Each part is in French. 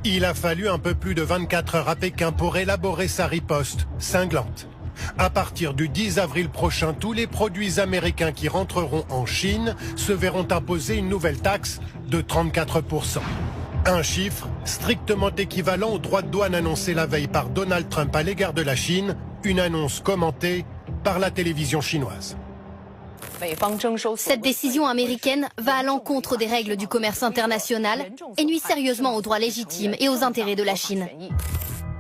Il a fallu un peu plus de 24 heures à Pékin pour élaborer sa riposte cinglante. À partir du 10 avril prochain, tous les produits américains qui rentreront en Chine se verront imposer une nouvelle taxe de 34%. Un chiffre strictement équivalent aux droits de douane annoncés la veille par Donald Trump à l'égard de la Chine, une annonce commentée par la télévision chinoise. Cette décision américaine va à l'encontre des règles du commerce international et nuit sérieusement aux droits légitimes et aux intérêts de la Chine.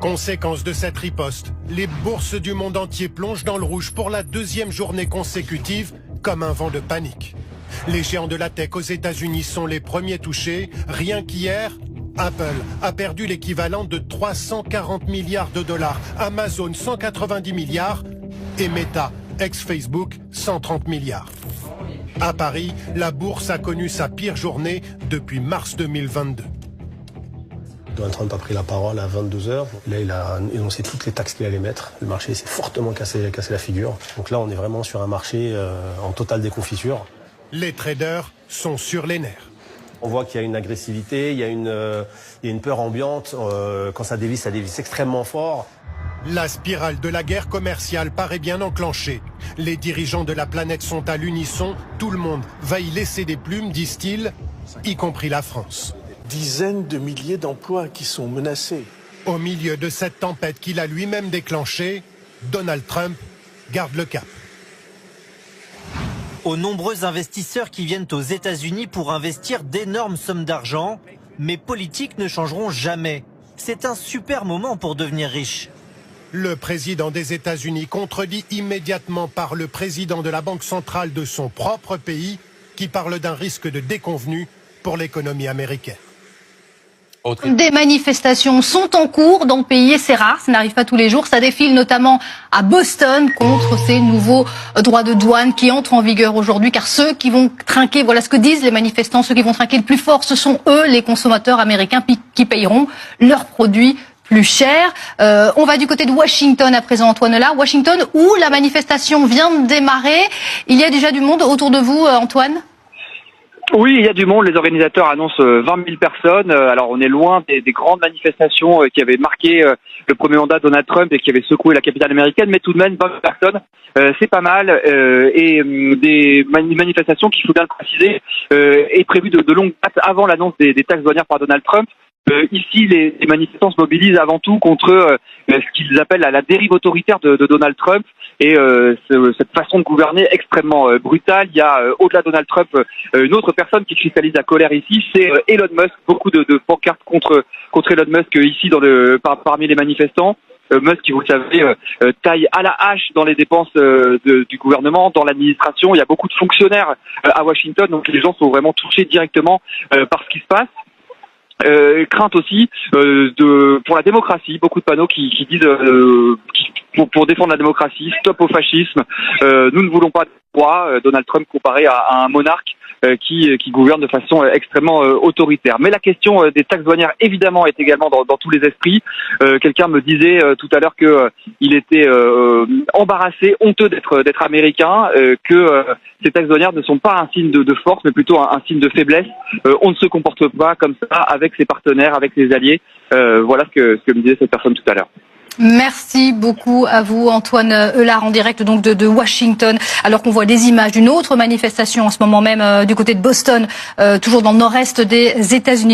Conséquence de cette riposte, les bourses du monde entier plongent dans le rouge pour la deuxième journée consécutive, comme un vent de panique. Les géants de la tech aux États-Unis sont les premiers touchés. Rien qu'hier, Apple a perdu l'équivalent de 340 milliards de dollars, Amazon 190 milliards et Meta, ex-Facebook, 130 milliards. À Paris, la bourse a connu sa pire journée depuis mars 2022. Donald Trump a pris la parole à 22h. Là, il a énoncé toutes les taxes qu'il allait mettre. Le marché s'est fortement cassé la figure. Donc là, on est vraiment sur un marché en totale déconfiture. Les traders sont sur les nerfs. On voit qu'il y a une agressivité, il y a une peur ambiante. Quand ça dévisse extrêmement fort. La spirale de la guerre commerciale paraît bien enclenchée. Les dirigeants de la planète sont à l'unisson. Tout le monde va y laisser des plumes, disent-ils, y compris la France. Dizaines de milliers d'emplois qui sont menacés. Au milieu de cette tempête qu'il a lui-même déclenchée, Donald Trump garde le cap. Aux nombreux investisseurs qui viennent aux États-Unis pour investir d'énormes sommes d'argent, mes politiques ne changeront jamais. C'est un super moment pour devenir riche. Le président des États-Unis contredit immédiatement par le président de la Banque centrale de son propre pays qui parle d'un risque de déconvenue pour l'économie américaine. Des manifestations sont en cours dans le pays et c'est rare, ça n'arrive pas tous les jours. Ça défile notamment à Boston contre ces nouveaux droits de douane qui entrent en vigueur aujourd'hui. Car ceux qui vont trinquer, voilà ce que disent les manifestants, ceux qui vont trinquer le plus fort, ce sont eux, les consommateurs américains, qui payeront leurs produits plus cher. On va du côté de Washington à présent, Antoine là. Washington où la manifestation vient de démarrer. Il y a déjà du monde autour de vous, Antoine ? Oui, il y a du monde. Les organisateurs annoncent 20 000 personnes. Alors, on est loin des grandes manifestations qui avaient marqué le premier mandat de Donald Trump et qui avaient secoué la capitale américaine. Mais tout de même, 20 000 personnes, c'est pas mal. Et des manifestations qui, il faut bien le préciser, est prévue de longue date avant l'annonce des taxes douanières par Donald Trump. Ici, les manifestants se mobilisent avant tout contre ce qu'ils appellent la dérive autoritaire de Donald Trump et cette façon de gouverner extrêmement brutale. Il y a, au-delà de Donald Trump, une autre personne qui cristallise la colère ici, c'est Elon Musk. Beaucoup de pancartes contre Elon Musk ici parmi les manifestants. Musk, qui, vous le savez, taille à la hache dans les dépenses du gouvernement, dans l'administration. Il y a beaucoup de fonctionnaires à Washington, donc les gens sont vraiment touchés directement par ce qui se passe. Crainte aussi pour la démocratie, beaucoup de panneaux qui disent pour défendre la démocratie, stop au fascisme, nous ne voulons pas de roi, Donald Trump comparé à un monarque qui gouverne de façon extrêmement autoritaire. Mais la question des taxes douanières évidemment est également dans tous les esprits. Quelqu'un me disait tout à l'heure que il était embarrassé, honteux d'être américain, que ces taxes douanières ne sont pas un signe de force mais plutôt un signe de faiblesse. On ne se comporte pas comme ça avec ses partenaires, avec ses alliés. Voilà ce que me disait cette personne tout à l'heure. Merci beaucoup à vous, Antoine Eulard, en direct donc de Washington, alors qu'on voit des images d'une autre manifestation en ce moment même du côté de Boston, toujours dans le nord-est des États-Unis.